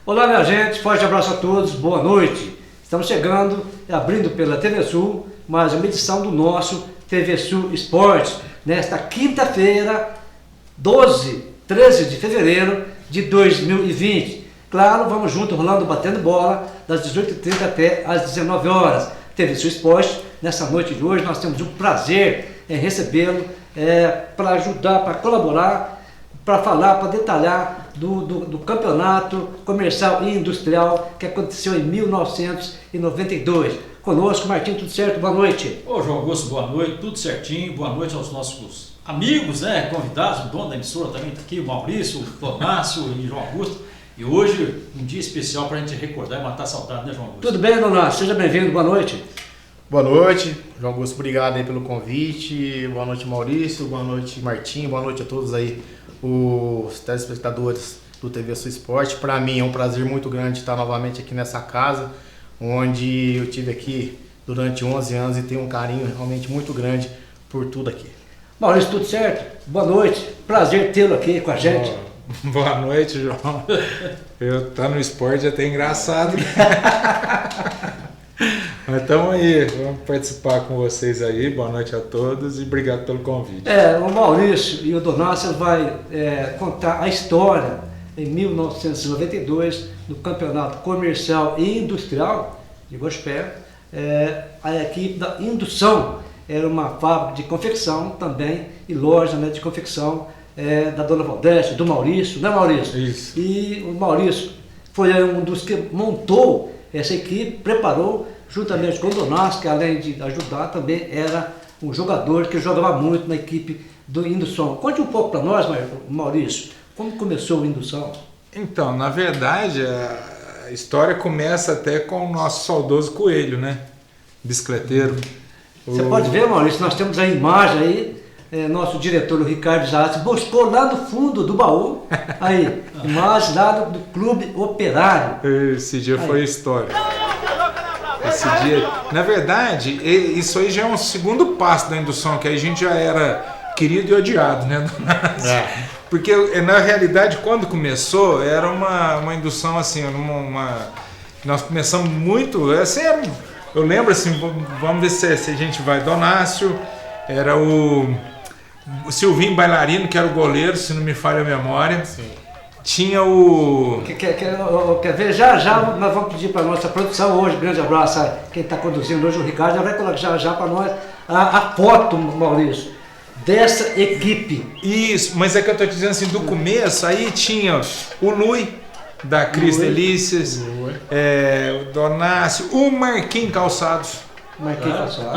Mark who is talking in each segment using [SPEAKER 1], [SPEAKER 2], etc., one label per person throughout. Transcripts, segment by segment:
[SPEAKER 1] Olá, minha gente, forte abraço a todos, boa noite. Estamos chegando, abrindo pela TV Sul, mais uma edição do nosso TV Sul Esportes, nesta quinta-feira, 13 de fevereiro de 2020. Claro, vamos junto, rolando, batendo bola, das 18h30 até às 19 horas. TV Sul Esportes, nessa noite de hoje, nós temos o prazer em recebê-lo para ajudar, para colaborar, para falar, para detalhar do campeonato comercial e industrial que aconteceu em 1992. Conosco, Martinho, tudo certo? Boa noite.
[SPEAKER 2] Ô João Augusto, boa noite, tudo certinho, boa noite aos nossos amigos, convidados, o dono da emissora também está aqui, o Maurício, o Donácio e o João Augusto. E hoje, um dia especial para a gente recordar e matar a saudade, né, João Augusto?
[SPEAKER 1] Tudo bem, Donácio? Seja bem-vindo, boa noite.
[SPEAKER 3] Boa noite, João Augusto, obrigado aí pelo convite. Boa noite, Maurício, boa noite, Martinho, boa noite a todos aí, os telespectadores do TV Sul Esporte. Para mim é um prazer muito grande estar novamente aqui nessa casa, onde eu tive aqui durante 11 anos e tenho um carinho realmente muito grande por tudo aqui.
[SPEAKER 1] Maurício, tudo certo? Boa noite, prazer tê-lo aqui com a gente.
[SPEAKER 4] Boa noite, João. Eu tá no esporte até engraçado. Mas estamos aí, vamos participar com vocês aí. Boa noite a todos e obrigado pelo convite.
[SPEAKER 1] O Maurício e o Donácio vai contar a história em 1992 do Campeonato Comercial e Industrial de Gospé. A equipe da Indução era uma fábrica de confecção também e loja de confecção da Dona Valdete, do Maurício, né, Maurício?
[SPEAKER 4] Isso.
[SPEAKER 1] E o Maurício foi um dos que montou essa equipe, preparou juntamente com o Donácio, que além de ajudar, também era um jogador que jogava muito na equipe do Indução. Conte um pouco para nós, Maurício, como começou o Indução?
[SPEAKER 4] Então, na verdade, a história começa até com o nosso saudoso Coelho, né? Bicicleteiro.
[SPEAKER 1] Você pode ver, Maurício, nós temos a imagem aí, nosso diretor, o Ricardo Zatti, buscou lá no fundo do baú, aí, imagem lá do Clube Operário.
[SPEAKER 4] Esse dia foi história. Esse dia, na verdade, isso aí já é um segundo passo da Indução, que aí a gente já era querido e odiado, né? Porque na realidade, quando começou, era uma indução assim, nós começamos muito, assim, eu lembro assim, vamos ver se a gente vai, Donácio, era o Silvinho Bailarino, que era o goleiro, se não me falha a memória. Sim. Tinha o...
[SPEAKER 1] Quer ver? Já nós vamos pedir para a nossa produção hoje, grande abraço a quem está conduzindo hoje, o Ricardo, já vai colocar já para nós a foto, Maurício, dessa equipe.
[SPEAKER 4] Isso, mas é que eu estou dizendo assim, do começo, aí tinha o Lui, da Cris Delícias, o Donácio, o Marquinhos Calçados.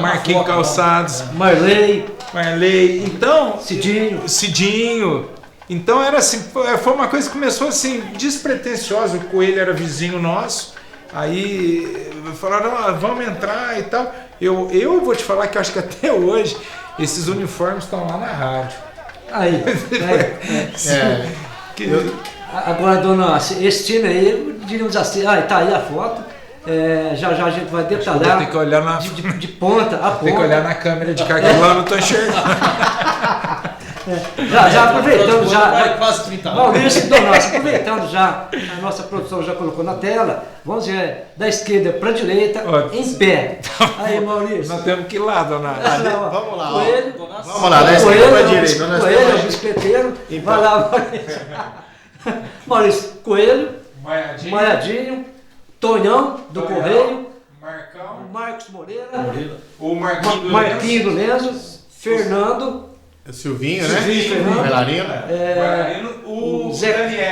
[SPEAKER 4] Marquinhos Calçados.
[SPEAKER 1] Marley.
[SPEAKER 4] Então...
[SPEAKER 1] Cidinho.
[SPEAKER 4] Então era assim, foi uma coisa que começou assim, despretensiosa. O Coelho era vizinho nosso, aí falaram, vamos entrar e tal. Eu vou te falar que eu acho que até hoje esses uniformes estão lá na rádio.
[SPEAKER 1] Agora, dona, esse time aí, diríamos assim, tá aí a foto. Já a gente vai detalhar.
[SPEAKER 4] Tem que olhar
[SPEAKER 1] de ponta a ponta.
[SPEAKER 4] Tem que olhar na câmera de cá que lá eu não estou enxergando.
[SPEAKER 1] Já aproveitando,
[SPEAKER 2] quase 30 anos.
[SPEAKER 1] Maurício e Donácio, aproveitando já, a nossa produção já colocou na tela, vamos ver da esquerda para a direita, em pé. Aí, Maurício.
[SPEAKER 4] Nós temos que ir lá, Donácio.
[SPEAKER 3] Vamos lá.
[SPEAKER 1] Coelho,
[SPEAKER 3] vamos lá, da esquerda para a direita.
[SPEAKER 1] Coelho, bicicleteiro, vai lá, Maurício. Coelho, Maiadinho, Tonhão, do Correio,
[SPEAKER 4] Marcão,
[SPEAKER 1] Marcos Moreira,
[SPEAKER 4] o
[SPEAKER 1] Marquinhos do Lenzo, Fernando,
[SPEAKER 3] Silvinho, né?
[SPEAKER 1] Fernando,
[SPEAKER 4] Bailarino, o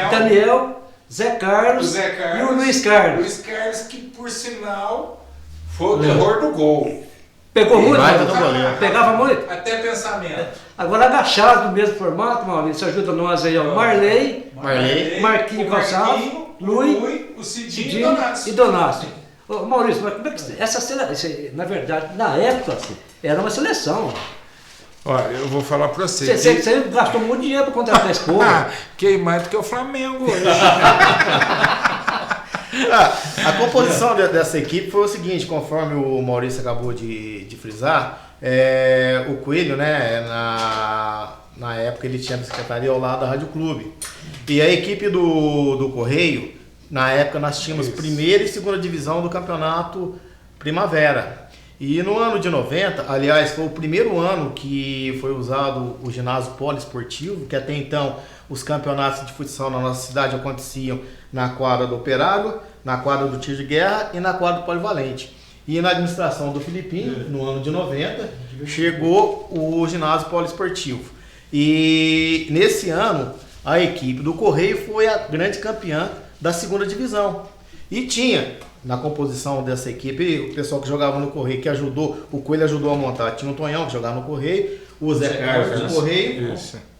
[SPEAKER 1] Daniel, Zé Carlos e o Luiz Carlos.
[SPEAKER 4] Luiz Carlos, que por sinal foi o terror do gol.
[SPEAKER 1] Pegou muito?
[SPEAKER 3] Goleiro.
[SPEAKER 1] Pegava muito?
[SPEAKER 4] Até pensamento.
[SPEAKER 1] Agora agachado no mesmo formato, Maurício, ajuda nós aí, ó. Marley, Marquinhos Calçado, Lui,
[SPEAKER 4] o Cidinho
[SPEAKER 1] e Donácio. Ô, Maurício, mas como é que essa seleção, na verdade, na época, assim, era uma seleção.
[SPEAKER 4] Olha, eu vou falar pra você.
[SPEAKER 1] Você gastou muito dinheiro para contratar esse povo.
[SPEAKER 4] Que mais do que o Flamengo hoje.
[SPEAKER 3] A composição dessa equipe foi o seguinte, conforme o Maurício acabou de frisar, o Coelho, né, na época ele tinha a secretaria ao lado da Rádio Clube. E a equipe do Correio Na época nós tínhamos primeira e segunda divisão do campeonato Primavera. E no ano de 90, aliás, foi o primeiro ano que foi usado o ginásio poliesportivo, que até então os campeonatos de futsal na nossa cidade aconteciam na quadra do Operário, na quadra do Tiro de Guerra e na quadra do Polivalente. E na administração do Filipinho, no ano de 90, chegou o ginásio poliesportivo. E nesse ano, a equipe do Correio foi a grande campeã da segunda divisão. E tinha, na composição dessa equipe, o pessoal que jogava no Correio, que ajudou, o Coelho ajudou a montar. Tinha o Tonhão, que jogava no Correio, o Zé Carlos do Correio,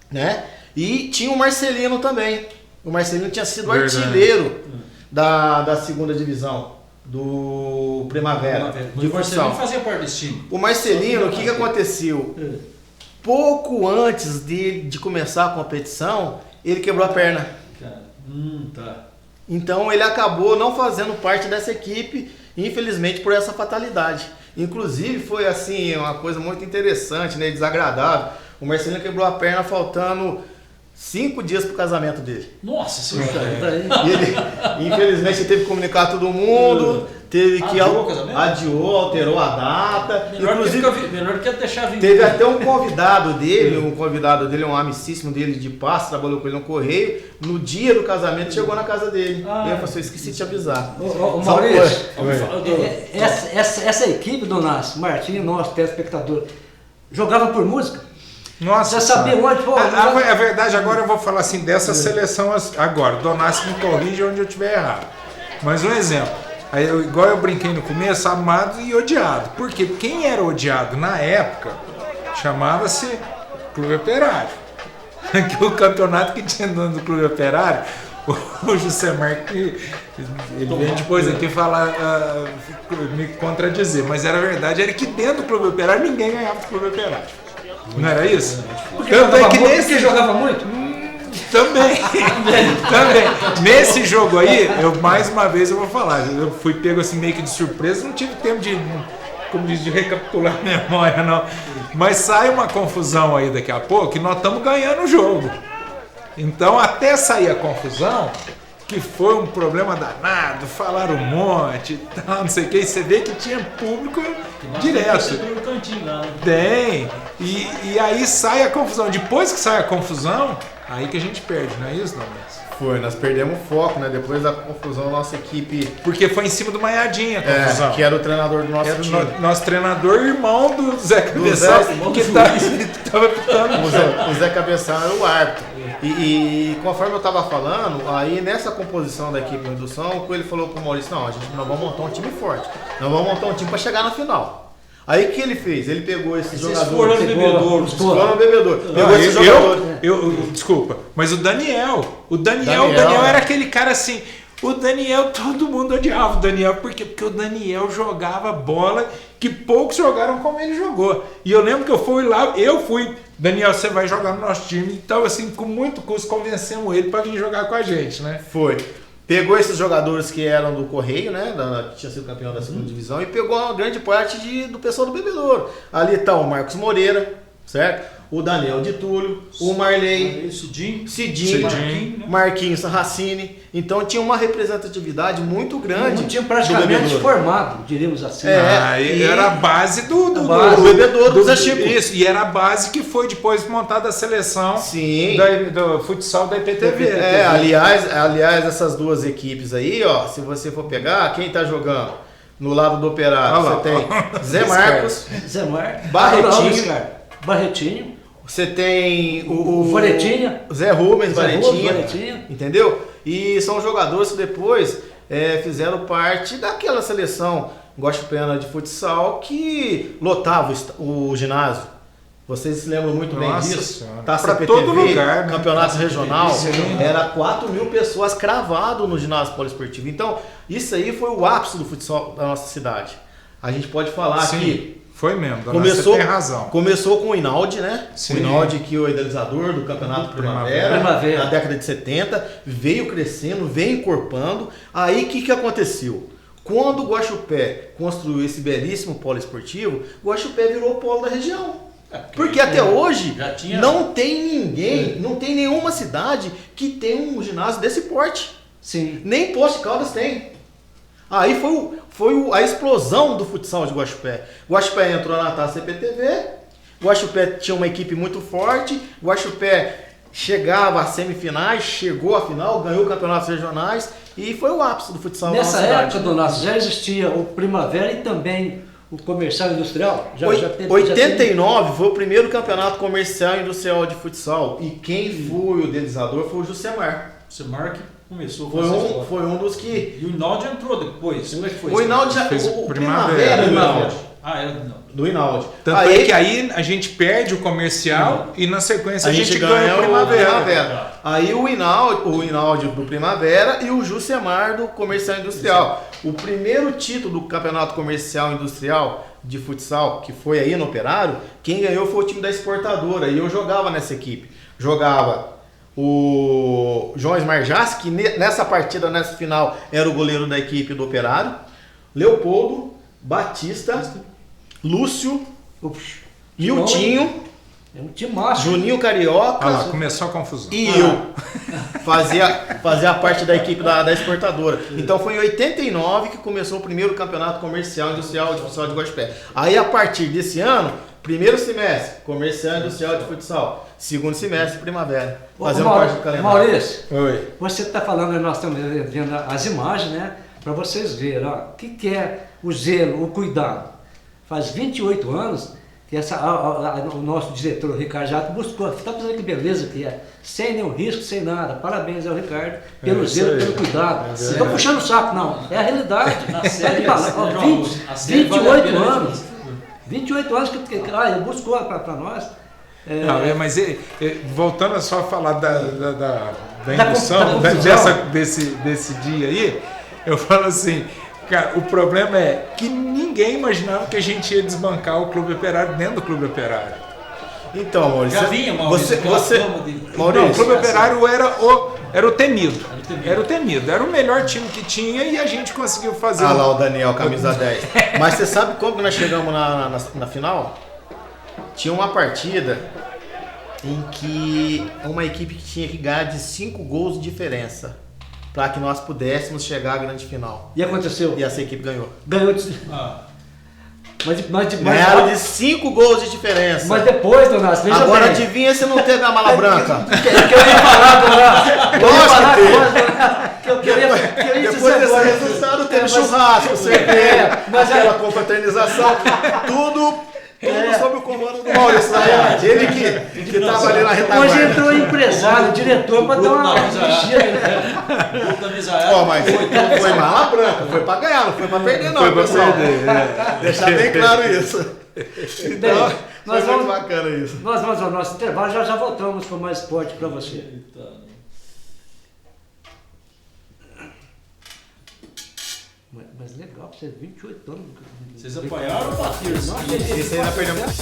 [SPEAKER 3] né? E tinha o Marcelino também. O Marcelino tinha sido artilheiro da segunda divisão do Primavera.
[SPEAKER 2] O Marcelino fazia parte desse time.
[SPEAKER 3] O Marcelino, o que aconteceu? Pouco antes de começar a competição, ele quebrou a perna.
[SPEAKER 2] Tá.
[SPEAKER 3] Então ele acabou não fazendo parte dessa equipe, infelizmente por essa fatalidade. Inclusive foi assim, uma coisa muito interessante, né, desagradável. O Marcelino quebrou a perna faltando 5 dias pro casamento dele.
[SPEAKER 2] Nossa senhora.
[SPEAKER 3] E ele, infelizmente, ele teve que comunicar todo mundo, teve que adiou, alterou a data.
[SPEAKER 2] Melhor que deixar vir.
[SPEAKER 3] Teve até um convidado dele, um amicíssimo dele de Passo, trabalhou com ele no Correio. No dia do casamento chegou na casa dele. E eu falei, esqueci de te avisar.
[SPEAKER 1] Maurício, essa equipe do Martinho, nosso telespectador, jogava por música?
[SPEAKER 4] Nossa,
[SPEAKER 1] já sabia onde? Pô,
[SPEAKER 4] é verdade, agora eu vou falar assim dessa seleção agora. Donassi me corrige onde eu estiver errado. Mas um exemplo, aí igual eu brinquei no começo, amado e odiado. Por quê? Quem era odiado na época chamava-se Clube Operário. Que o campeonato que tinha dentro do Clube Operário, o José Marques, ele vem depois aqui falar, me contradizer, mas era verdade, era que dentro do Clube Operário ninguém ganhava do Clube Operário. Não era isso?
[SPEAKER 1] Porque jogava muito?
[SPEAKER 4] Também. Nesse jogo aí, mais uma vez eu vou falar, eu fui pego assim meio que de surpresa, não tive tempo de recapitular a memória não. Mas sai uma confusão aí daqui a pouco e nós estamos ganhando o jogo. Então até sair a confusão, que foi um problema danado, falaram um monte e tal, não sei o que, e você vê que tinha público direto. Tem. E aí sai a confusão. Depois que sai a confusão, aí que a gente perde, não é isso, Douglas?
[SPEAKER 3] Foi, nós perdemos o foco, né? Depois da confusão, nossa equipe...
[SPEAKER 4] Porque foi em cima do Maiadinha a confusão.
[SPEAKER 3] Que era o treinador do nosso time.
[SPEAKER 4] Nosso treinador, irmão do Zé Cabeção, que estava pitando.
[SPEAKER 3] O Zé Cabeção era o árbitro. E conforme eu estava falando, aí nessa composição da equipe de indução, o Coelho falou pro Maurício, nós vamos montar um time forte. Nós vamos montar um time para chegar na final. Aí o que ele fez? Ele pegou esses jogadores. Foram no bebedouro. Pegou esses jogadores.
[SPEAKER 4] Desculpa, mas o Daniel era aquele cara assim. O Daniel, todo mundo odiava o Daniel. Por quê? Porque o Daniel jogava bola que poucos jogaram como ele jogou. E eu lembro que eu fui, Daniel, você vai jogar no nosso time. Então, assim, com muito custo, convencemos ele para vir jogar com a gente, né?
[SPEAKER 3] Foi. Pegou esses jogadores que eram do Correio, né? Que tinha sido campeão da segunda divisão, e pegou uma grande parte do pessoal do bebedouro. Ali tá o Marcos Moreira, certo? O Daniel de Túlio, o Marley, Cidinho, Marquinhos Sarracini. Então tinha uma representatividade muito grande.
[SPEAKER 1] Um time praticamente formado, diríamos assim.
[SPEAKER 4] Era a base do
[SPEAKER 3] bebedouro, do Zé Chico.
[SPEAKER 4] Isso, e era a base que foi depois montada a seleção do futsal da IPTV.
[SPEAKER 3] Aliás, essas duas equipes aí, ó, se você for pegar, quem tá jogando no lado do Operário, você tem Zé Marcos,
[SPEAKER 1] Barretinho.
[SPEAKER 3] Você tem o
[SPEAKER 1] Varetinha,
[SPEAKER 3] Zé Rubens, Varetinha, entendeu? E são jogadores que depois fizeram parte daquela seleção guaxupena de futsal que lotava o ginásio. Vocês se lembram muito bem disso? Taça
[SPEAKER 4] pra
[SPEAKER 3] PTV,
[SPEAKER 4] todo lugar, né?
[SPEAKER 3] Campeonato regional, era 4.000 pessoas cravado no ginásio poliesportivo. Então, isso aí foi o ápice do futsal da nossa cidade. A gente pode falar que
[SPEAKER 4] foi mesmo, você tem razão.
[SPEAKER 3] Começou com o Inaldi, né?
[SPEAKER 4] Sim.
[SPEAKER 3] O Inaldi, que é o idealizador do Campeonato Primavera, na década de 70, veio crescendo, veio encorpando. Aí o que aconteceu? Quando o Guaxupé construiu esse belíssimo polo esportivo, o Guaxupé virou o polo da região. Porque até hoje não tem ninguém, não tem nenhuma cidade que tem um ginásio desse porte.
[SPEAKER 1] Sim.
[SPEAKER 3] Nem Poços de Caldas tem. Aí foi a explosão do futsal de Guaxupé. Guaxupé entrou na Taça CPTV, Guaxupé tinha uma equipe muito forte, Guaxupé chegava às semifinais, chegou à final, ganhou campeonatos regionais e foi o ápice do futsal na
[SPEAKER 1] Nessa
[SPEAKER 3] nossa
[SPEAKER 1] época,
[SPEAKER 3] cidade.
[SPEAKER 1] Donato, já existia o Primavera e também o Comercial Industrial? Já teve,
[SPEAKER 3] 89 foi o primeiro campeonato comercial e industrial de futsal. E quem foi o idealizador foi o Jusemar.
[SPEAKER 2] Você marca começou com essa história.
[SPEAKER 3] Foi um dos que...
[SPEAKER 2] E o Hinaldi entrou depois. Como é que foi
[SPEAKER 3] O Hinaldi já...
[SPEAKER 4] Fez
[SPEAKER 3] O
[SPEAKER 4] Primavera.
[SPEAKER 3] Primavera do Hinaldi.
[SPEAKER 2] Ah, era do Hinaldi.
[SPEAKER 3] Do Hinaldi.
[SPEAKER 4] Tanto é que aí a gente perde o comercial e na sequência a gente ganha o Primavera.
[SPEAKER 3] Aí o Hinaldi do Primavera e o Jusemar do Comercial Industrial. O primeiro título do Campeonato Comercial Industrial de futsal, que foi aí no Operário, quem ganhou foi o time da Exportadora. E eu jogava nessa equipe. Jogava o João Esmarjas, que nessa partida, nessa final, era o goleiro da equipe do Operário. Leopoldo, Batista, Lúcio, Miltinho,
[SPEAKER 1] É um time macho.
[SPEAKER 3] Juninho Carioca.
[SPEAKER 4] Olha lá, começou a confusão.
[SPEAKER 3] E eu fazia parte da equipe da Exportadora. Então foi em 89 que começou o primeiro campeonato comercial e industrial de futsal de Guaxupé. Aí a partir desse ano, primeiro semestre, comercial e industrial de futsal. Segundo semestre, primavera. Fazendo parte do calendário.
[SPEAKER 1] Maurício,
[SPEAKER 3] Oi.
[SPEAKER 1] você está falando, nós estamos vendo as imagens, né? Para vocês verem, ó, o que é o zelo, o cuidado. Faz 28 anos que o nosso diretor, o Ricardo Jato, buscou, está fazendo que beleza que é, sem nenhum risco, sem nada. Parabéns ao Ricardo pelo zelo, pelo cuidado. Não estou puxando o saco, não. É a realidade.
[SPEAKER 2] Na série,
[SPEAKER 1] ó, 28 anos. 28 anos que ele buscou para nós.
[SPEAKER 4] Não, mas voltando a só falar da indução,
[SPEAKER 1] confusão.
[SPEAKER 4] desse dia aí, eu falo assim, cara, o problema é que ninguém imaginava que a gente ia desbancar o Clube Operário dentro do Clube Operário.
[SPEAKER 3] Então, Maurício,
[SPEAKER 2] Já vinha, Maurício,
[SPEAKER 3] Maurício,
[SPEAKER 4] Não, o Clube Operário era o temido. Era o temido, era o melhor time que tinha e a gente conseguiu fazer.
[SPEAKER 3] Ah lá o Daniel, camisa 10. Mas você sabe como que nós chegamos na final? Tinha uma partida em que uma equipe que tinha que ganhar de 5 gols de diferença para que nós pudéssemos chegar à grande final.
[SPEAKER 1] E aconteceu.
[SPEAKER 3] E essa equipe ganhou.
[SPEAKER 1] Ganhou.
[SPEAKER 3] Ganharam de 5 gols de diferença.
[SPEAKER 1] Mas depois, Donato, veja
[SPEAKER 3] agora
[SPEAKER 1] bem.
[SPEAKER 3] adivinha se não teve a mala branca.
[SPEAKER 1] Que eu ia falar, Donato.
[SPEAKER 3] Lógico
[SPEAKER 1] Eu queria
[SPEAKER 3] Depois desse resultado teve churrasco, cerveja,
[SPEAKER 1] mas
[SPEAKER 3] aquela confraternização, tudo sob o comando do Maurício Zayat. Ele que estava ali na retaguarda.
[SPEAKER 1] Hoje entrou o empresário, o diretor, para dar uma mexida.
[SPEAKER 3] Mas foi mala branca, foi para ganhar, não foi para perder não, foi pessoal. Deixar bem claro isso. Então, foi muito bacana isso.
[SPEAKER 1] Nós vamos ao nosso intervalo, já voltamos com mais esporte para você. Mas legal, você 28 anos.
[SPEAKER 2] Vocês apanharam ou bateram?
[SPEAKER 3] Esse aí nós perdemos.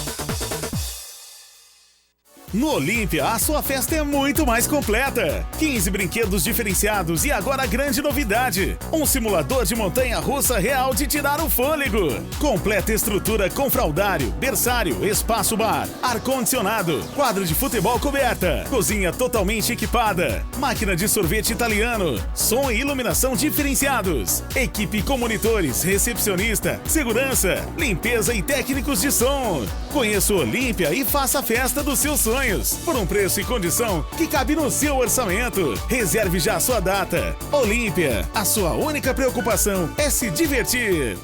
[SPEAKER 5] No Olímpia, a sua festa é muito mais completa. 15 brinquedos diferenciados e agora a grande novidade: um simulador de montanha-russa real de tirar o fôlego. Completa estrutura com fraldário, berçário, espaço bar, ar-condicionado, quadra de futebol coberta, cozinha totalmente equipada, máquina de sorvete italiano, som e iluminação diferenciados, equipe com monitores, recepcionista, segurança, limpeza e técnicos de som. Conheça o Olímpia e faça a festa dos seus sonhos por um preço e condição que cabe no seu orçamento. Reserve já a sua data. Olímpia, a sua única preocupação é se divertir.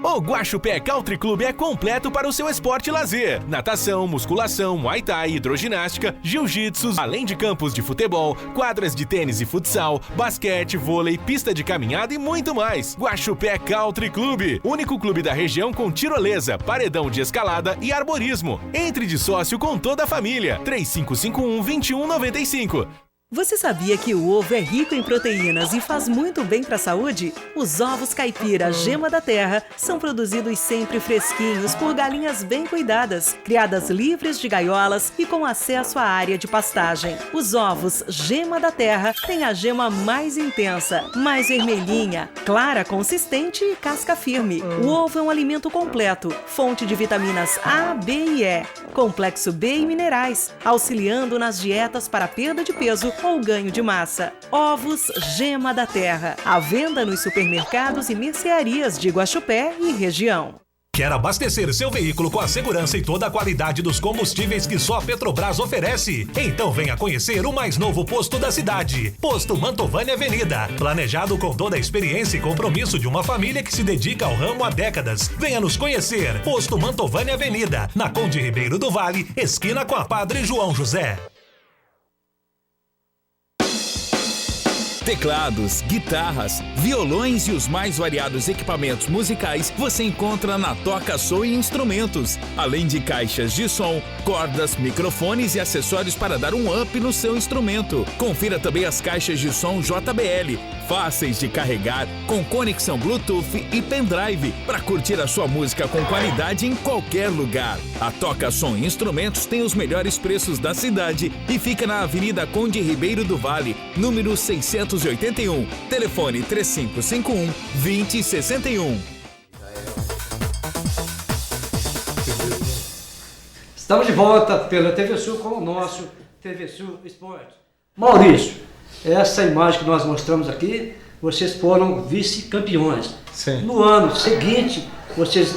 [SPEAKER 6] O Guaxupé Country Club é completo para o seu esporte e lazer. Natação, musculação, muay thai, hidroginástica, jiu-jitsu, além de campos de futebol, quadras de tênis e futsal, basquete, vôlei, pista de caminhada e muito mais. Guaxupé Country Club, único clube da região com tirolesa, paredão de escalada e arborismo. Entre de sócio com toda a família. 3551-2195.
[SPEAKER 7] Você sabia que o ovo é rico em proteínas e faz muito bem para a saúde? Os ovos caipira Gema da Terra são produzidos sempre fresquinhos por galinhas bem cuidadas, criadas livres de gaiolas e com acesso à área de pastagem. Os ovos Gema da Terra têm a gema mais intensa, mais vermelhinha, clara, consistente e casca firme. O ovo é um alimento completo, fonte de vitaminas A, B e E, complexo B e minerais, auxiliando nas dietas para perda de peso ou ganho de massa. Ovos Gema da Terra. À venda nos supermercados e mercearias de Guaxupé e região.
[SPEAKER 6] Quer abastecer seu veículo com a segurança e toda a qualidade dos combustíveis que só a Petrobras oferece? Então venha conhecer o mais novo posto da cidade, Posto Mantovani Avenida. Planejado com toda a experiência e compromisso de uma família que se dedica ao ramo há décadas. Venha nos conhecer, Posto Mantovani Avenida, na Conde Ribeiro do Vale, esquina com a Padre João José.
[SPEAKER 8] Teclados, guitarras, violões e os mais variados equipamentos musicais você encontra na Toca Som e Instrumentos. Além de caixas de som, cordas, microfones e acessórios para dar um up no seu instrumento. Confira também as caixas de som JBL, fáceis de carregar, com conexão Bluetooth e pendrive, para curtir a sua música com qualidade em qualquer lugar. A Toca Som e Instrumentos tem os melhores preços da cidade e fica na Avenida Conde Ribeiro do Vale, número 681. Telefone 3551-2061.
[SPEAKER 1] Estamos de volta pela TV Sul com o nosso TV Sul Esporte. Maurício, essa imagem que nós mostramos aqui, vocês foram vice-campeões.
[SPEAKER 4] Sim.
[SPEAKER 1] No ano seguinte, vocês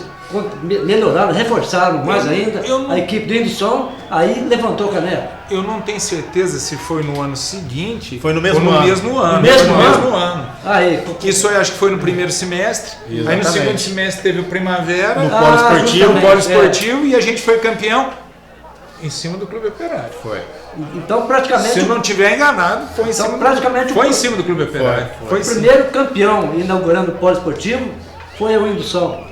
[SPEAKER 1] melhoraram, reforçaram mais ainda a equipe do Indução, aí levantou o caneco.
[SPEAKER 4] Eu não tenho certeza se foi no ano seguinte.
[SPEAKER 3] Foi no mesmo
[SPEAKER 4] ou no
[SPEAKER 3] ano.
[SPEAKER 4] mesmo ano.
[SPEAKER 1] No mesmo
[SPEAKER 4] ano.
[SPEAKER 1] Aí,
[SPEAKER 4] Isso eu acho que foi no primeiro semestre.
[SPEAKER 3] Exatamente.
[SPEAKER 4] Aí no segundo semestre teve o Primavera,
[SPEAKER 3] No polo esportivo.
[SPEAKER 4] o polo esportivo, e a gente foi campeão em cima do Clube Operário.
[SPEAKER 3] Foi.
[SPEAKER 1] então praticamente
[SPEAKER 4] Se eu não tiver enganado, foi em
[SPEAKER 1] Então,
[SPEAKER 4] cima,
[SPEAKER 1] praticamente
[SPEAKER 4] foi
[SPEAKER 1] o-
[SPEAKER 4] em cima do Clube Operário.
[SPEAKER 3] Foi.
[SPEAKER 1] o primeiro campeão inaugurando o polo esportivo foi o Indução.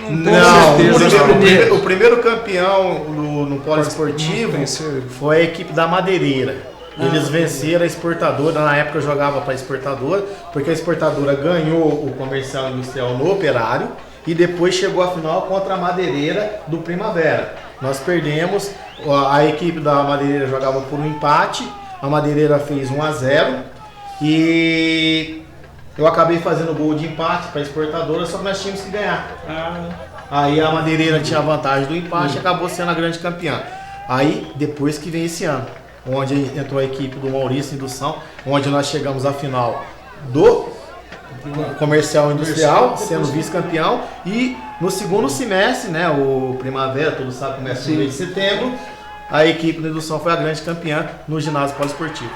[SPEAKER 3] Não,
[SPEAKER 4] certeza,
[SPEAKER 3] o primeiro campeão no polo esportivo
[SPEAKER 4] tenho certeza.
[SPEAKER 3] foi a equipe da Madeireira. Eles venceram a Exportadora, na época eu jogava para a Exportadora, porque a Exportadora ganhou o Comercial Industrial no Operário e depois chegou à final contra a Madeireira do Primavera. Nós perdemos, a equipe da Madeireira jogava por um empate, a Madeireira fez 1-0 e eu acabei fazendo gol de empate para a Exportadora, só que nós tínhamos que ganhar. Aí a Madeireira tinha a vantagem do empate e acabou sendo a grande campeã. Aí depois que vem esse ano, onde entrou a equipe do Maurício Indução, onde nós chegamos à final do Comercial Industrial, sendo vice-campeão, e no segundo semestre, né, o Primavera, todos sabem, começa no mês de setembro, a equipe da Indução foi a grande campeã no ginásio poliesportivo.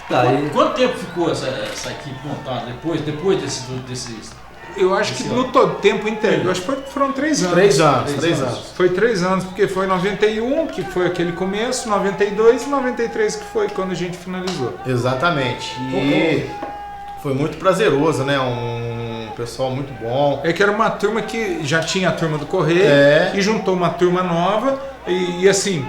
[SPEAKER 1] Tá, e
[SPEAKER 2] Quanto tempo ficou essa equipe montada depois desses...
[SPEAKER 4] Eu acho que no todo tempo inteiro, eu acho que foram 3 anos.
[SPEAKER 3] 3 anos.
[SPEAKER 4] Foi 3 anos, porque foi 91, que foi aquele começo, 92 e 93, que foi quando a gente finalizou.
[SPEAKER 3] Exatamente. E foi muito prazeroso, né? Um pessoal muito bom.
[SPEAKER 4] É que era uma turma que já tinha a turma do Correio e juntou uma turma nova e assim,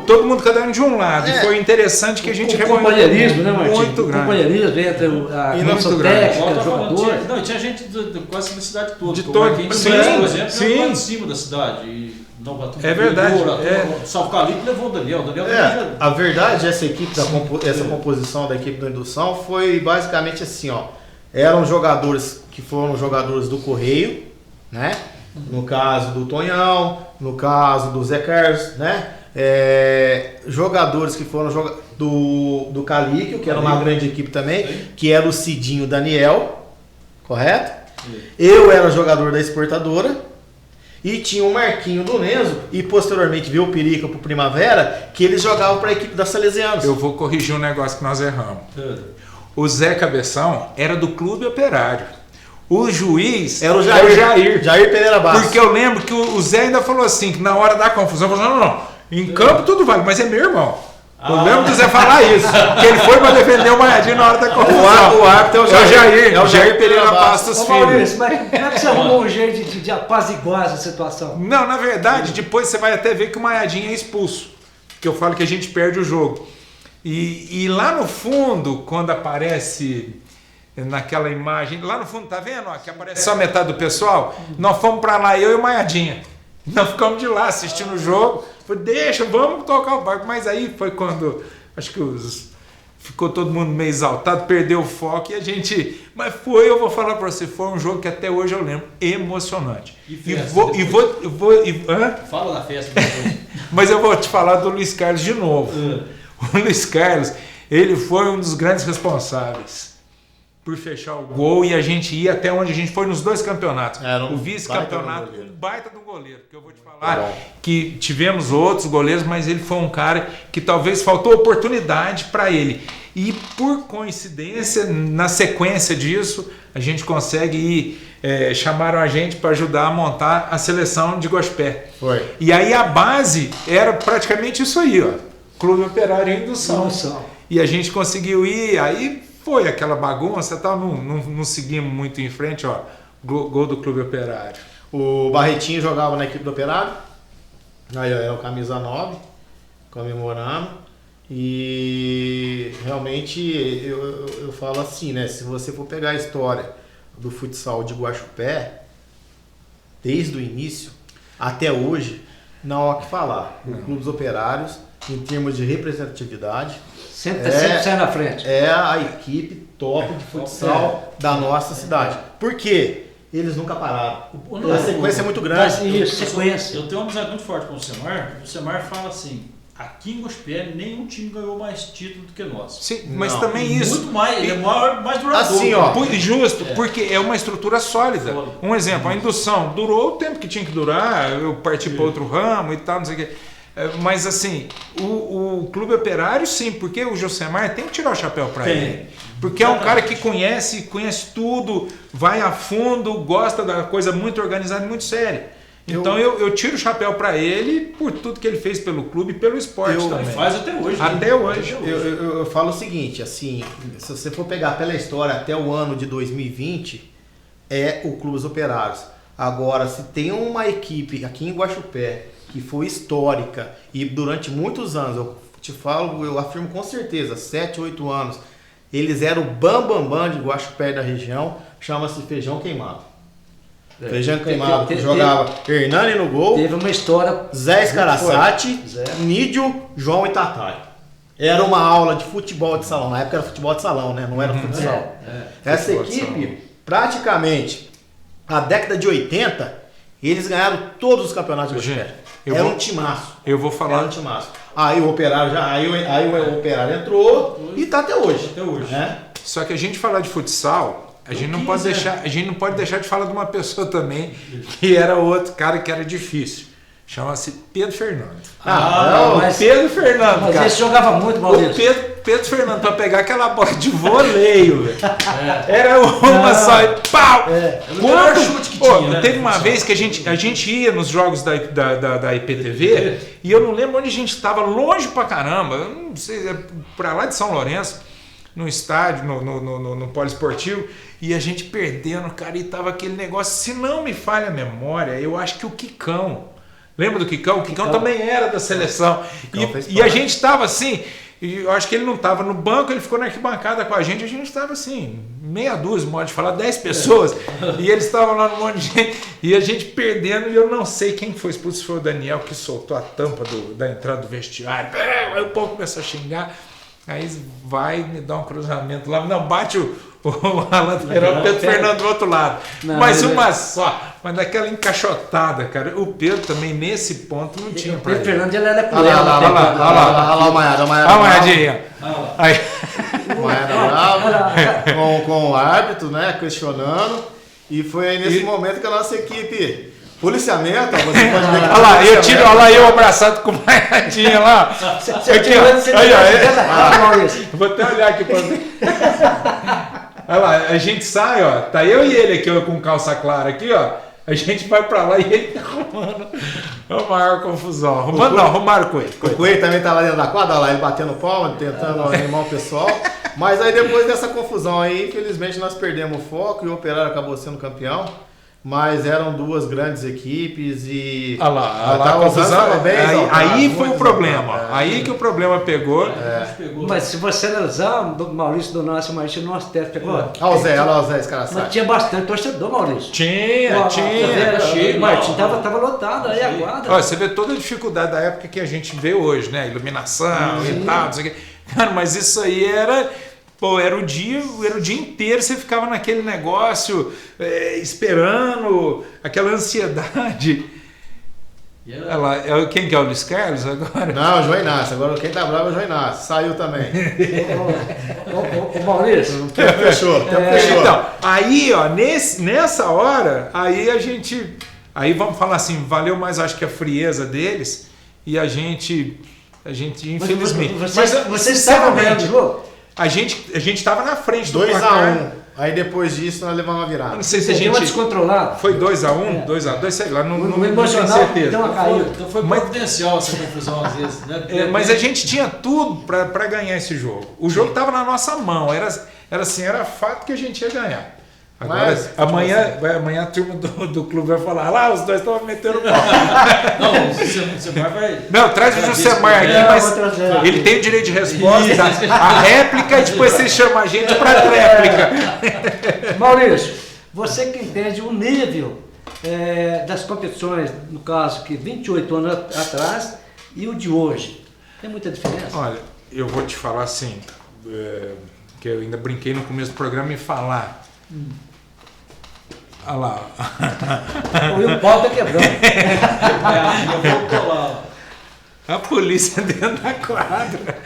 [SPEAKER 4] todo mundo cada um de um lado. E foi interessante que a gente
[SPEAKER 1] o companheirismo, né, Martim?
[SPEAKER 4] muito
[SPEAKER 1] O
[SPEAKER 4] grande.
[SPEAKER 1] companheirismo entre a comissão
[SPEAKER 4] muito grande.
[SPEAKER 1] técnica, jogador.
[SPEAKER 2] Não, tinha gente quase da cidade toda.
[SPEAKER 4] De
[SPEAKER 2] O
[SPEAKER 4] todo-
[SPEAKER 2] Marquinhos
[SPEAKER 4] sim,
[SPEAKER 2] Moraes, por exemplo,
[SPEAKER 4] sim.
[SPEAKER 2] jogou lá em cima da cidade. E Nova Turma
[SPEAKER 4] É verdade,
[SPEAKER 2] O Salvo Calito levou o Daniel. O Daniel
[SPEAKER 3] A verdade, essa equipe, essa composição da equipe da Indução foi basicamente assim, ó. Eram jogadores que foram jogadores do Correio, né? No caso do Tonhão, no caso do Zé Carlos, né? Jogadores que foram do Calíquio, que era uma grande equipe também, que era o Cidinho Daniel, correto? Eu era jogador da Exportadora. E tinha o Marquinho do Nenzo e posteriormente veio o Perica pro Primavera, que eles jogavam para a equipe da Salesianos.
[SPEAKER 4] Eu vou corrigir um negócio que nós erramos. O Zé Cabeção era do Clube Operário. O juiz
[SPEAKER 3] Era o
[SPEAKER 4] Jair.
[SPEAKER 3] Jair Pereira Bastos.
[SPEAKER 4] Porque eu lembro que o Zé ainda falou assim, que na hora da confusão, falou, não, em campo tudo vale, mas é meu irmão. Eu lembro do Zé falar isso, que ele foi para defender o Maiadinho na hora da confusão.
[SPEAKER 3] O árbitro é o Jair.
[SPEAKER 4] É o Jair Pereira Bastos
[SPEAKER 1] Ô,
[SPEAKER 4] Filho.
[SPEAKER 1] Maurício, mas como é que você arrumou um jeito de apaziguar essa situação?
[SPEAKER 4] Não, na verdade, depois você vai até ver que o Maiadinho é expulso. Que eu falo que a gente perde o jogo. E lá no fundo, quando aparece naquela imagem, lá no fundo, tá vendo? Ó, que aparece só metade do pessoal. Nós fomos pra lá, eu e o Maiadinha. Nós ficamos de lá assistindo o jogo. Falei, deixa, vamos tocar o barco. Mas aí foi quando, acho que ficou todo mundo meio exaltado, perdeu o foco e a gente... Mas eu vou falar pra você, foi um jogo que até hoje eu lembro, emocionante.
[SPEAKER 2] Fala da festa depois.
[SPEAKER 4] Mas eu vou te falar do Luiz Carlos de novo. O Luiz Carlos, ele foi um dos grandes responsáveis por fechar o gol e a gente ia até onde a gente foi nos 2 campeonatos. O vice-campeonato, um baita do goleiro, porque eu vou te falar que tivemos outros goleiros, mas ele foi um cara que talvez faltou oportunidade para ele. E por coincidência, na sequência disso, a gente consegue ir, chamaram a gente para ajudar a montar a seleção de Guaxupé.
[SPEAKER 3] Foi.
[SPEAKER 4] E aí a base era praticamente isso aí, ó, Clube Operário em Indução. E a gente conseguiu ir, aí foi aquela bagunça, tal, não seguimos muito em frente, ó, gol do Clube Operário.
[SPEAKER 3] O Barretinho jogava na equipe do Operário, aí ó, é o camisa 9, comemorando, e realmente eu falo assim, né, se você for pegar a história do futsal de Guaxupé, desde o início até hoje, não há o que falar. Os clubes operários, em termos de representatividade,
[SPEAKER 1] Sempre sai na frente.
[SPEAKER 3] é a equipe top de futsal da nossa cidade. Por quê? Eles nunca pararam. A sequência é muito grande.
[SPEAKER 1] Isso, sequência.
[SPEAKER 2] Eu tenho uma amizade muito forte com o Semar. O Semar fala assim, aqui em Guaxupé nenhum time ganhou mais título do que nós.
[SPEAKER 4] Sim, mas
[SPEAKER 3] Não,
[SPEAKER 4] também isso.
[SPEAKER 2] Muito mais, ele é mais duradouro.
[SPEAKER 3] Assim, ó.
[SPEAKER 4] Justo, porque é uma estrutura sólida. Um exemplo, a indução durou o tempo que tinha que durar, eu parti para outro ramo e tal, não sei o quê. Mas assim, o Clube Operário sim, porque o Josemar tem que tirar o chapéu para ele. Porque é um cara que conhece tudo, vai a fundo, gosta da coisa muito organizada e muito séria. Então eu tiro o chapéu para ele por tudo que ele fez pelo clube e pelo esporte também.
[SPEAKER 2] Ele faz até hoje.
[SPEAKER 4] Até hoje.
[SPEAKER 3] Eu falo o seguinte, assim, se você for pegar pela história até o ano de 2020, é o Clubes Operários. Agora, se tem uma equipe aqui em Guaxupé que foi histórica e durante muitos anos, eu te falo, eu afirmo com certeza, 7, 8 anos, eles eram o bambambam de Guaxupé da região, chama-se Feijão Queimado. Feijão Queimado, que jogava Hernani no gol,
[SPEAKER 1] Teve uma história.
[SPEAKER 3] Zé Escaracati, Nídio, João e Tatai. Era uma aula de futebol de salão, na época era futebol de salão, né? Não era futsal. Essa equipe, praticamente, na década de 80, eles ganharam todos os campeonatos de Guaxupé. Era um timaço.
[SPEAKER 4] Eu vou falar.
[SPEAKER 3] Era um timaço. Aí o Operário aí o Operário entrou e tá até hoje.
[SPEAKER 2] Até hoje.
[SPEAKER 3] Né?
[SPEAKER 4] Só que a gente falar de futsal, a gente não pode deixar de falar de uma pessoa também que era outro cara que era difícil. Chama-se Pedro Fernando. Pedro Fernando,
[SPEAKER 1] Mas
[SPEAKER 4] cara.
[SPEAKER 1] esse jogava muito, Maurício.
[SPEAKER 4] O Pedro Fernando, pra pegar aquela bola de voleio, velho. Era uma só e pau!
[SPEAKER 2] O melhor chute que tinha, né?
[SPEAKER 4] Teve uma vez que a gente ia nos jogos da IPTV e eu não lembro onde a gente estava, longe pra caramba, eu não sei, pra lá de São Lourenço, no estádio, no poliesportivo, e a gente perdendo, cara, e tava aquele negócio, se não me falha a memória, eu acho que o Quicão. Lembra do Quicão? O Quicão também era da seleção. E a gente estava assim, e eu acho que ele não estava no banco, ele ficou na arquibancada com a gente estava assim, meia dúzia, modo de falar, 10 pessoas, e eles estavam lá no monte de gente, e a gente perdendo, e eu não sei quem foi expulso, foi o Daniel que soltou a tampa da entrada do vestiário, aí o povo começou a xingar, aí vai me dar um cruzamento lá, não, bate o lateral, o Pedro Fernando do outro lado, mas uma só, mas daquela encaixotada, cara, o Pedro também nesse ponto não tinha pra
[SPEAKER 1] Pedro Fernando, ele era
[SPEAKER 3] Olha lá o Maiada.
[SPEAKER 4] Olha a Maiadinha. Aí.
[SPEAKER 3] Maiada bravo, com o árbitro, né, questionando, e foi aí nesse momento que a nossa equipe, policiamento, você pode ver que
[SPEAKER 4] olha lá, olha lá, eu abraçado com o Maiadinha lá. Vou até olhar aqui pra ver. Olha lá, a gente sai, ó, tá eu e ele aqui, ó, com calça clara aqui, ó, a gente vai pra lá e ele tá arrumando a maior confusão. Arrumaram com ele.
[SPEAKER 3] O Coelho também tá lá dentro da quadra, olha lá, ele batendo palma, tentando animar o pessoal, mas aí depois dessa confusão aí, infelizmente nós perdemos o foco e o Operário acabou sendo campeão. Mas eram duas grandes equipes e...
[SPEAKER 4] Olha lá, a confusão, aí foi o problema. Aí que o problema pegou.
[SPEAKER 1] Mas se você analisar, o Maurício do nosso Martin, o nosso teste pegou.
[SPEAKER 3] Olha lá o Zé, esse cara sabe.
[SPEAKER 1] Mas tinha bastante torcedor, Maurício.
[SPEAKER 4] Tinha.
[SPEAKER 1] O Martin tava lotado aí a quadra.
[SPEAKER 4] Olha, você vê toda a dificuldade da época que a gente vê hoje, né? Iluminação e tal, não sei o quê. Cara, mas isso aí era... Pô, era o dia inteiro, você ficava naquele negócio, esperando, aquela ansiedade. Quem que é o Luiz Carlos agora?
[SPEAKER 3] Não, o João Inácio. Agora quem tá bravo é o João Inácio. Saiu também.
[SPEAKER 1] Ô Maurício.
[SPEAKER 3] O tempo fechou.
[SPEAKER 4] Então, aí, ó, nessa hora, aí a gente... Aí vamos falar assim, valeu mais, acho que a frieza deles e a gente infelizmente...
[SPEAKER 1] Você estava ganhando o jogo?
[SPEAKER 4] A gente estava na frente do
[SPEAKER 3] 2-1. Aí depois disso nós levamos uma virada.
[SPEAKER 4] Não sei se a
[SPEAKER 1] Deu
[SPEAKER 4] gente...
[SPEAKER 1] uma descontrolada.
[SPEAKER 4] Foi 2-1, 2-2, sei lá, não
[SPEAKER 1] No
[SPEAKER 4] tenho
[SPEAKER 1] emocional,
[SPEAKER 4] certeza.
[SPEAKER 1] deu uma caída.
[SPEAKER 2] Então foi providencial essa confusão às vezes, né?
[SPEAKER 4] Mas a gente tinha tudo para ganhar esse jogo. O jogo estava na nossa mão, era fato que a gente ia ganhar. Agora,
[SPEAKER 3] Mas,
[SPEAKER 4] amanhã a turma do clube vai falar, lá os dois estavam metendo pau.
[SPEAKER 2] Não, o Jusemar vai...
[SPEAKER 4] Não, traz o Jusemar aqui, mas ele tem o direito de resposta, a réplica, e depois você chama a gente para réplica.
[SPEAKER 1] Maurício, você que entende o nível das competições, no caso que 28 anos atrás e o de hoje, tem muita diferença?
[SPEAKER 4] Olha, eu vou te falar assim, que eu ainda brinquei no começo do programa em falar. Olha lá.
[SPEAKER 1] O pau tá quebrando.
[SPEAKER 2] Eu vou colar.
[SPEAKER 4] A polícia dentro da quadra.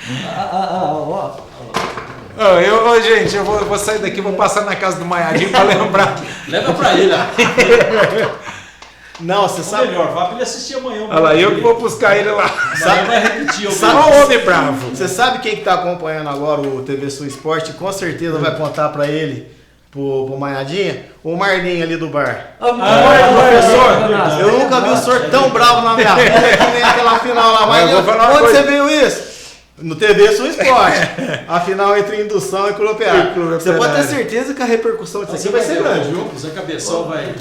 [SPEAKER 4] Gente, eu vou sair daqui, vou passar na casa do Maiadinho para lembrar.
[SPEAKER 2] Leva pra ele.
[SPEAKER 3] Não, você sabe...
[SPEAKER 2] melhor, vá pra ele assistir amanhã.
[SPEAKER 4] Olha lá, eu que vou buscar ele lá.
[SPEAKER 2] Amanhã vai repetir.
[SPEAKER 4] Só o homem bravo.
[SPEAKER 3] Você sabe quem que tá acompanhando agora o TV Sul Esporte? Com certeza vai contar pra ele, pro Maiadinha, o Marlinho ali do bar.
[SPEAKER 1] Professor,
[SPEAKER 3] Eu nunca vi o senhor tão bravo na minha vida que nem aquela final lá. Mas
[SPEAKER 4] eu vou falar uma
[SPEAKER 3] onde
[SPEAKER 4] coisa.
[SPEAKER 3] você viu isso? No TV Sul Esporte. A final entre Indução e Clube Operário. Você pode ter certeza que a repercussão disso aqui vai ser grande, viu?
[SPEAKER 2] O Zé Cabeção vai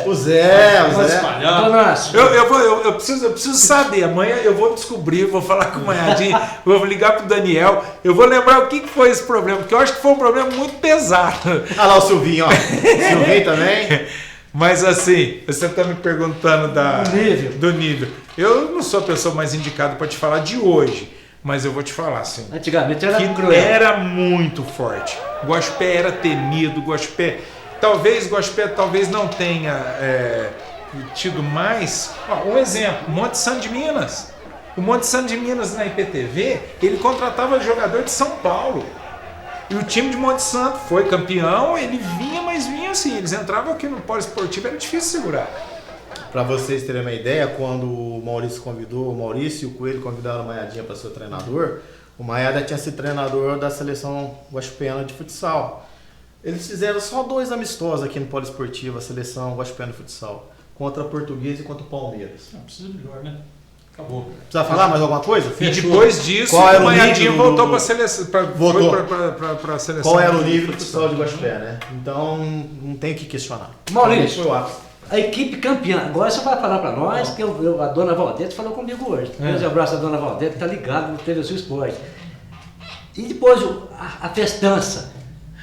[SPEAKER 3] O Zé.
[SPEAKER 2] espalhar.
[SPEAKER 4] Eu preciso saber. Amanhã eu vou descobrir, vou falar com o Maiadinho, vou ligar pro Daniel, eu vou lembrar o que foi esse problema, porque eu acho que foi um problema muito pesado.
[SPEAKER 3] Olha lá o Silvinho, ó. Silvinho também.
[SPEAKER 4] Mas assim, você está me perguntando do nível. Eu não sou a pessoa mais indicada para te falar de hoje. Mas eu vou te falar assim,
[SPEAKER 1] antigamente era
[SPEAKER 4] que
[SPEAKER 1] cruel.
[SPEAKER 4] era muito forte. Guaxupé era temido, Guaxupé talvez não tenha tido mais. Um exemplo, Monte Santo de Minas. O Monte Santo de Minas na IPTV, ele contratava jogador de São Paulo. E o time de Monte Santo foi campeão, ele vinha, mas vinha assim. Eles entravam aqui no polo esportivo, era difícil segurar.
[SPEAKER 3] Para vocês terem uma ideia, quando o Maurício e o Coelho convidaram o Maiadinha para ser treinador, o Maiada tinha sido treinador da seleção guaxupeana de futsal. Eles fizeram só 2 amistosos aqui no polo esportivo, a seleção guaxupeana de futsal, contra a Portuguesa e contra o Palmeiras.
[SPEAKER 2] Não, precisa melhor, né? Acabou.
[SPEAKER 3] Precisa falar mais alguma coisa?
[SPEAKER 4] E depois disso,
[SPEAKER 3] Qual era
[SPEAKER 4] o Maiadinho
[SPEAKER 3] nível
[SPEAKER 4] voltou para a seleção.
[SPEAKER 3] Voltou.
[SPEAKER 4] Para a seleção.
[SPEAKER 3] Qual era o nível de futsal de Guaxupé, né? Então não tem o que questionar.
[SPEAKER 1] Maurício,
[SPEAKER 3] Foi o ápice.
[SPEAKER 1] a equipe campeã, agora você vai falar para nós que a dona Valdete falou comigo hoje. Um abraço à dona Valdete, que está ligado no TV Sul Esporte. E depois a festança.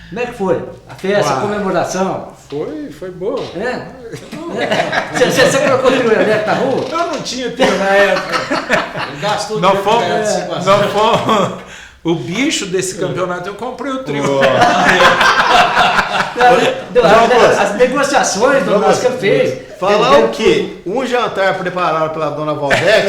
[SPEAKER 1] Como é que foi? A festa, a comemoração?
[SPEAKER 4] Foi boa.
[SPEAKER 1] Você colocou o trio elétrico na rua?
[SPEAKER 4] Eu não tinha trio na época.
[SPEAKER 2] Gastou
[SPEAKER 4] Não
[SPEAKER 2] dinheiro
[SPEAKER 4] fomos. O bicho desse campeonato eu comprei o trio.
[SPEAKER 1] As negociações do nosso que fez.
[SPEAKER 3] Falar o quê? Um jantar preparado pela dona Valdete.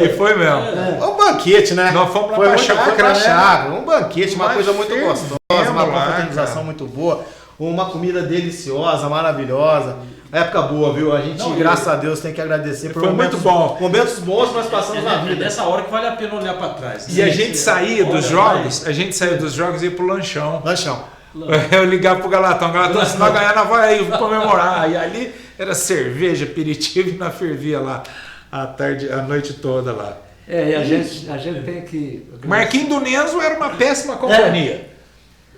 [SPEAKER 4] E foi mesmo.
[SPEAKER 3] Um banquete, né?
[SPEAKER 4] Nós fomos lá
[SPEAKER 3] foi
[SPEAKER 4] pra
[SPEAKER 3] muito,
[SPEAKER 4] chácara,
[SPEAKER 3] foi pra
[SPEAKER 4] né?
[SPEAKER 3] chácara. Um banquete, uma
[SPEAKER 4] Mas
[SPEAKER 3] coisa muito
[SPEAKER 4] fervemos
[SPEAKER 3] gostosa, uma
[SPEAKER 4] lá,
[SPEAKER 3] confraternização
[SPEAKER 4] cara.
[SPEAKER 3] muito boa, uma comida deliciosa, maravilhosa. Época boa, viu? A gente, graças a Deus, tem que agradecer por
[SPEAKER 4] Foi muito bom.
[SPEAKER 3] Momentos bons que nós passamos na
[SPEAKER 2] É
[SPEAKER 3] vida.
[SPEAKER 2] nessa hora que vale a pena olhar para trás.
[SPEAKER 4] E a gente saía dos jogos, e ia pro lanchão.
[SPEAKER 3] Lanchão.
[SPEAKER 4] Eu ligava pro Galatão, se nós ganhar, nós vai aí comemorar. E ali era cerveja, aperitivo e nós fervia lá a noite toda lá.
[SPEAKER 1] E a gente tem que...
[SPEAKER 4] Marquinhos do Nenzo era uma péssima companhia.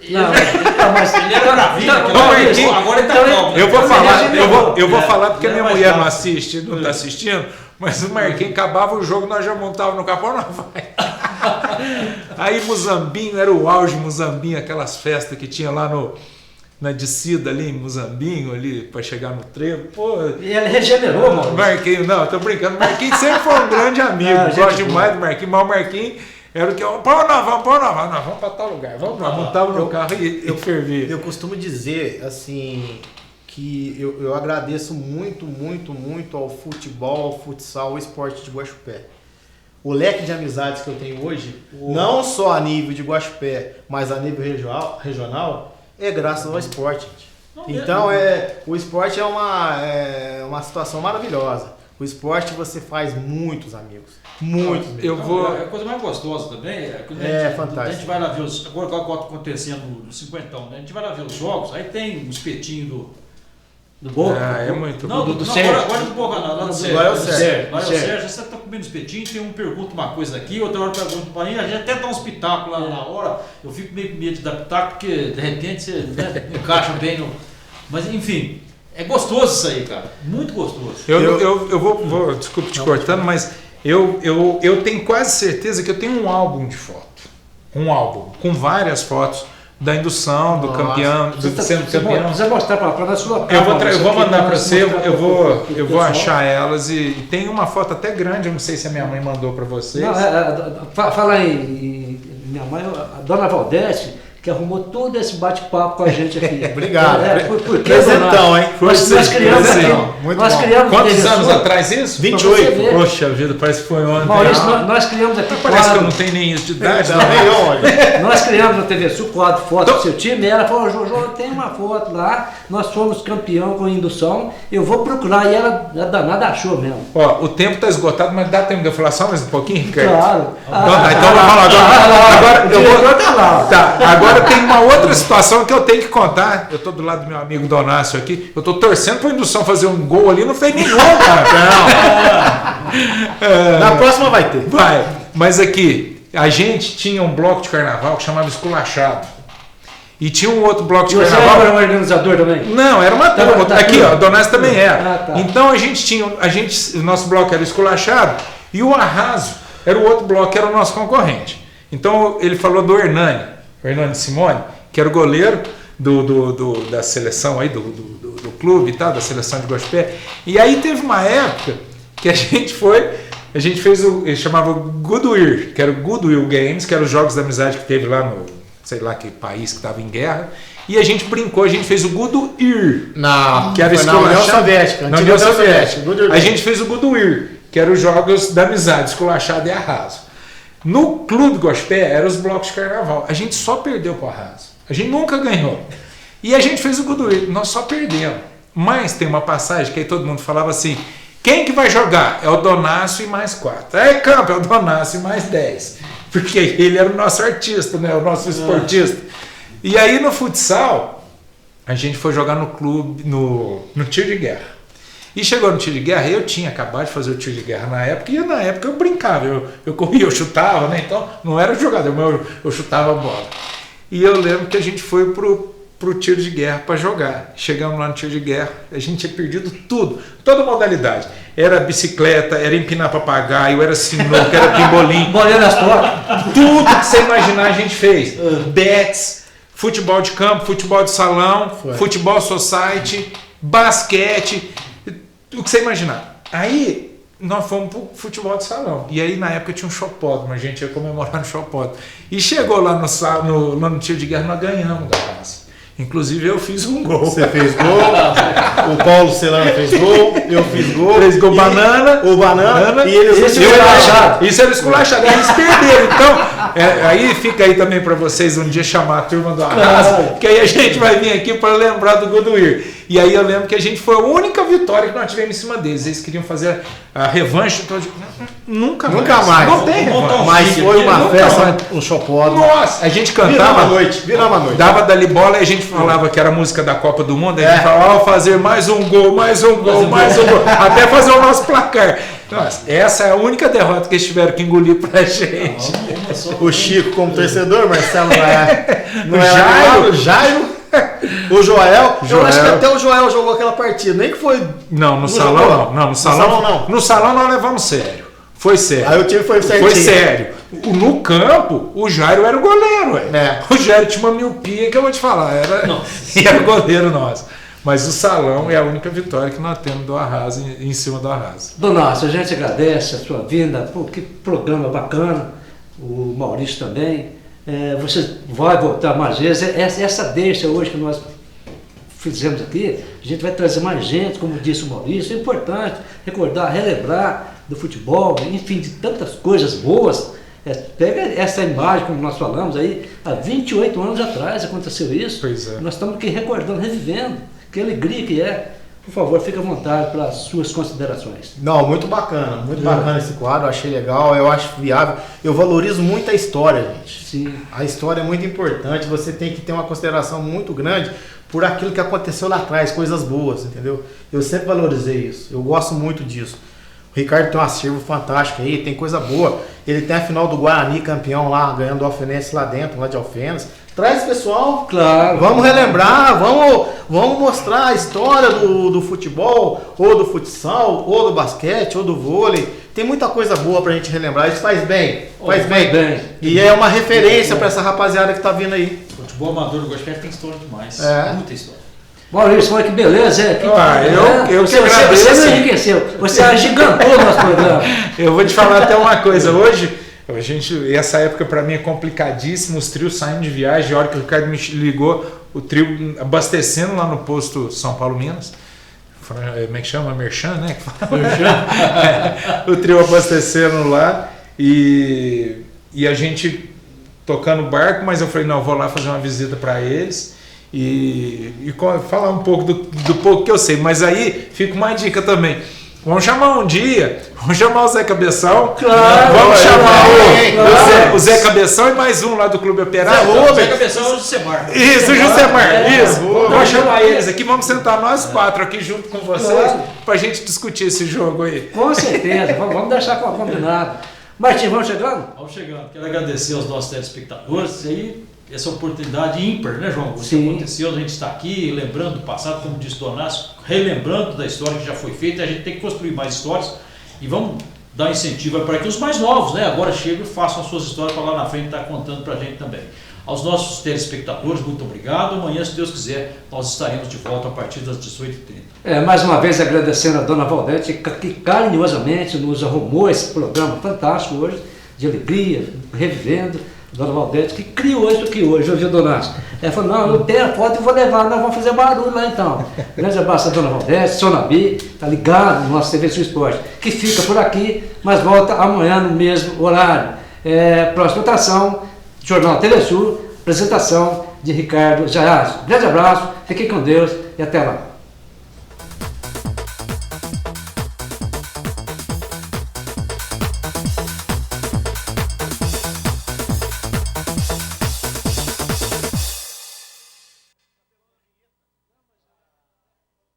[SPEAKER 1] Mas
[SPEAKER 2] Ele era maravilha. Agora ele tá calmo.
[SPEAKER 4] Eu vou falar porque minha mulher não assiste, não tá assistindo, mas o Marquinhos acabava o jogo, nós já montávamos no capão, não vai. Aí Muzambinho, era o auge Muzambinho, aquelas festas que tinha lá na descida ali em Muzambinho, ali para chegar no trevo. Pô,
[SPEAKER 1] e ele regenerou, mano.
[SPEAKER 4] Marquinhos, não, tô brincando, Marquinhos sempre foi um grande amigo, gosto demais do Marquinhos, mas o Marquinhos era o que nós vamos para tal lugar, vamos lá, montava no carro e eu fervia.
[SPEAKER 3] Eu costumo dizer, assim, que eu agradeço muito, muito, muito ao futebol, ao futsal, ao esporte de Guaxupé. O leque de amizades que eu tenho hoje, não só a nível de Guaxupé, mas a nível regional, é graças ao esporte, gente. Então, o esporte é uma situação maravilhosa. O esporte você faz muitos amigos. Muitos.
[SPEAKER 2] A coisa mais gostosa também
[SPEAKER 3] fantástico.
[SPEAKER 2] A gente vai lá ver agora que está acontecendo no 50ão, né? A gente vai lá ver os jogos, aí tem um espetinho do Boca.
[SPEAKER 4] É muito
[SPEAKER 2] não,
[SPEAKER 1] do
[SPEAKER 2] Sérgio. Agora do Boca não, lá do Sérgio.
[SPEAKER 3] Lá é o Sérgio.
[SPEAKER 2] Lá é o Sérgio, você está comendo espetinho, tem um pergunta uma coisa aqui, outra hora pergunta para mim, a gente até dá uns pitacos lá na hora, eu fico meio com medo de dar pitaco, porque de repente você encaixa bem no... Mas enfim, é gostoso isso aí, cara, muito gostoso.
[SPEAKER 4] Eu vou desculpe te cortando, mas eu tenho quase certeza que eu tenho um álbum de foto. Um álbum com várias fotos da indução, do campeão, sendo campeão.
[SPEAKER 1] Precisa mostrar para nós sua
[SPEAKER 4] Eu vou mandar para você, eu vou achar elas e tem uma foto até grande, eu não sei se a minha mãe mandou para vocês.
[SPEAKER 1] Fala em minha mãe, a dona Valdete, que arrumou todo esse bate-papo com a gente aqui.
[SPEAKER 3] Obrigado.
[SPEAKER 1] Presentão, hein? Nós criamos aqui.
[SPEAKER 4] Quantos anos atrás isso?
[SPEAKER 3] 28.
[SPEAKER 4] Poxa vida, parece que foi ontem.
[SPEAKER 1] Maurício, nós criamos aqui
[SPEAKER 4] parece que eu não tenho nem isso de idade.
[SPEAKER 1] Nós criamos na TV Sul quadro foto do seu time, e ela falou, Jojo, tem uma foto lá, nós fomos campeão com indução, eu vou procurar, e ela danada achou mesmo.
[SPEAKER 4] Ó, o tempo está esgotado, mas dá tempo de eu falar só mais um pouquinho, Ricardo?
[SPEAKER 1] Claro.
[SPEAKER 4] Então vamos falar agora.
[SPEAKER 1] Eu vou
[SPEAKER 4] Tá, agora tem uma outra situação que eu tenho que contar. Eu tô do lado do meu amigo Donácio aqui. Eu tô torcendo pra indução fazer um gol ali. Não fez nenhum, cara.
[SPEAKER 3] Na próxima vai ter.
[SPEAKER 4] Vai. Mas aqui, a gente tinha um bloco de carnaval que chamava Esculachado. E tinha um outro bloco de carnaval.
[SPEAKER 1] Você era um organizador também?
[SPEAKER 4] Não, era uma turma. Aqui, ó, o Donácio também era.
[SPEAKER 1] Tá.
[SPEAKER 4] Então o nosso bloco era Esculachado e o Arraso era o outro bloco que era o nosso concorrente. Então ele falou do Hernani Simone, que era o goleiro da seleção aí, do clube e tal, da seleção de Guaxupé. E aí teve uma época que a gente fez ele chamava Goodwill, que era o Goodwill Games, que eram os jogos da amizade que teve lá no, sei lá que país que estava em guerra. E a gente brincou, a gente fez o Goodwill, que era
[SPEAKER 3] na União Soviética.
[SPEAKER 4] Na União Soviética. A gente fez o Goodwill, que eram os jogos da amizade, Esculachado e Arraso. No Clube Guaxupé eram os blocos de carnaval. A gente só perdeu para o Arraso. A gente nunca ganhou. E a gente fez o Goodwill. Nós só perdemos. Mas tem uma passagem que aí todo mundo falava assim: quem que vai jogar? É o Donácio e mais 4. Campo, é o Donácio e mais 10. Porque ele era o nosso artista, né? O nosso esportista. E aí no futsal, a gente foi jogar no clube, no tiro de guerra. E chegou no tiro de guerra, eu tinha acabado de fazer o tiro de guerra na época, e na época eu brincava, eu corria, eu chutava, né? Então não era jogador, mas eu chutava a bola. E eu lembro que a gente foi pro tiro de guerra para jogar. Chegamos lá no tiro de guerra, a gente tinha perdido tudo, toda modalidade. Era bicicleta, era empinar papagaio, era sinuca, era pimbolim.
[SPEAKER 1] Bolinha nas costas.
[SPEAKER 4] Tudo que você imaginar a gente fez. Bets, futebol de campo, futebol de salão, futebol society, basquete, o que você imaginar. Aí nós fomos pro futebol de salão. E aí na época tinha um showpódromo, a gente ia comemorar no showpódromo. E chegou lá no tiro de guerra, nós ganhamos da raça. Inclusive eu fiz um gol.
[SPEAKER 3] Você fez gol, o Paulo Celano fez gol, eu fiz gol.
[SPEAKER 4] Fez gol, Banana.
[SPEAKER 3] O Banana.
[SPEAKER 4] E eles esculachado. Isso era esculachado. Eles perderam. Então, aí fica aí também para vocês um dia chamar a turma do Arraso, que aí a gente vai vir aqui para lembrar do Goodwill. E aí eu lembro que a gente foi a única vitória que nós tivemos em cima deles. Eles queriam fazer a revanche. Nunca mais. Não tem revanche.
[SPEAKER 3] Mas foi uma festa, um showpódromo.
[SPEAKER 4] Nossa, a gente cantava.
[SPEAKER 3] Virava a noite.
[SPEAKER 4] Dava dali bola e a gente falava que era a música da Copa do Mundo. A gente falava, fazer mais um gol, mais um gol, mais um gol. Até fazer o nosso placar. Nossa, essa é a única derrota que eles tiveram que engolir pra gente.
[SPEAKER 3] O Chico como torcedor, Marcelo
[SPEAKER 4] o
[SPEAKER 3] Jairo. O Joel, eu acho que até o Joel jogou aquela partida, nem que foi...
[SPEAKER 4] Não, no salão não. No salão nós levamos sério. Foi sério.
[SPEAKER 3] Aí o time foi certinho.
[SPEAKER 4] Foi sério. No campo, o Jairo era o goleiro. O Jairo tinha uma miopia que eu vou te falar. Era o goleiro nosso. Mas o salão é a única vitória que nós temos do Arraso em cima do Arraso.
[SPEAKER 1] Donácio, a gente agradece a sua vinda. Pô, que programa bacana. O Maurício também. Você vai voltar mais vezes. Essa deixa hoje que nós fizemos aqui a gente vai trazer mais gente, como disse o Maurício, é importante recordar, relembrar do futebol, enfim, de tantas coisas boas. Pega essa imagem, como nós falamos aí, há 28 anos atrás aconteceu isso.
[SPEAKER 4] Pois é.
[SPEAKER 1] Nós estamos aqui recordando, revivendo, que alegria que é. Por favor, fique à vontade para as suas considerações.
[SPEAKER 3] Não, muito bacana esse quadro, achei legal, eu acho viável. Eu valorizo muito a história, gente.
[SPEAKER 1] Sim.
[SPEAKER 3] A história é muito importante, você tem que ter uma consideração muito grande por aquilo que aconteceu lá atrás, coisas boas, entendeu? Eu sempre valorizei isso, eu gosto muito disso. O Ricardo tem um acervo fantástico aí, tem coisa boa. Ele tem a final do Guarani campeão lá, ganhando do Alfenense lá dentro, lá de Alfenas. Traz pessoal,
[SPEAKER 1] claro.
[SPEAKER 3] Vamos relembrar, vamos mostrar a história do futebol, ou do futsal, ou do basquete, ou do vôlei. Tem muita coisa boa pra gente relembrar, isso faz bem, faz bem. E é uma referência pra essa rapaziada que tá vindo aí.
[SPEAKER 2] Futebol amador do Goiás tem história demais, muita história.
[SPEAKER 1] Maurício, olha que beleza, eu
[SPEAKER 4] que agradeço.
[SPEAKER 1] Você não enriqueceu, você agigantou o nosso programa.
[SPEAKER 4] Eu vou te falar até uma coisa, hoje, essa época para mim é complicadíssima, os trios saindo de viagem, a hora que o Ricardo me ligou, o trio abastecendo lá no posto São Paulo Minas, como é que chama? Merchan, né? O trio abastecendo lá e a gente tocando barco, mas eu falei, não, eu vou lá fazer uma visita para eles. E falar um pouco do pouco que eu sei, mas aí fica uma dica também. Vamos chamar um dia, vamos chamar o Zé Cabeção,
[SPEAKER 1] claro,
[SPEAKER 4] vamos chamar o Zé Cabeção e mais um lá do Clube Operário.
[SPEAKER 2] O Zé Cabeção é o Jusemar.
[SPEAKER 4] Isso, o Jusemar, isso. Vamos chamar eles aqui, vamos sentar nós 4 aqui junto com vocês pra gente discutir esse jogo aí.
[SPEAKER 1] Com certeza, vamos deixar combinado. Martim, vamos chegando?
[SPEAKER 2] Vamos chegando. Quero agradecer aos nossos telespectadores aí. Essa oportunidade ímpar, né, João? O que aconteceu, a gente está aqui lembrando do passado, como disse o Donácio, relembrando da história que já foi feita, a gente tem que construir mais histórias e vamos dar incentivo para que os mais novos, né, agora cheguem e façam as suas histórias para lá na frente estar contando para a gente também. Aos nossos telespectadores, muito obrigado. Amanhã, se Deus quiser, nós estaremos de volta a partir das 18h30.
[SPEAKER 1] Mais uma vez agradecendo a dona Valdete, que carinhosamente nos arrumou esse programa fantástico hoje, de alegria, revivendo. Dona Valdete, que criou isso aqui hoje, ouviu, Donácio? Ela falou, não, eu tenho a foto e vou levar, nós vamos fazer barulho lá então. Grande abraço a Dona Valdete, Sonabi, tá ligado no nosso TV Sul Esporte, que fica por aqui, mas volta amanhã no mesmo horário. Próxima atração, Jornal TV Sul, apresentação de Ricardo Jaiazzo. Grande abraço, fiquem com Deus e até lá.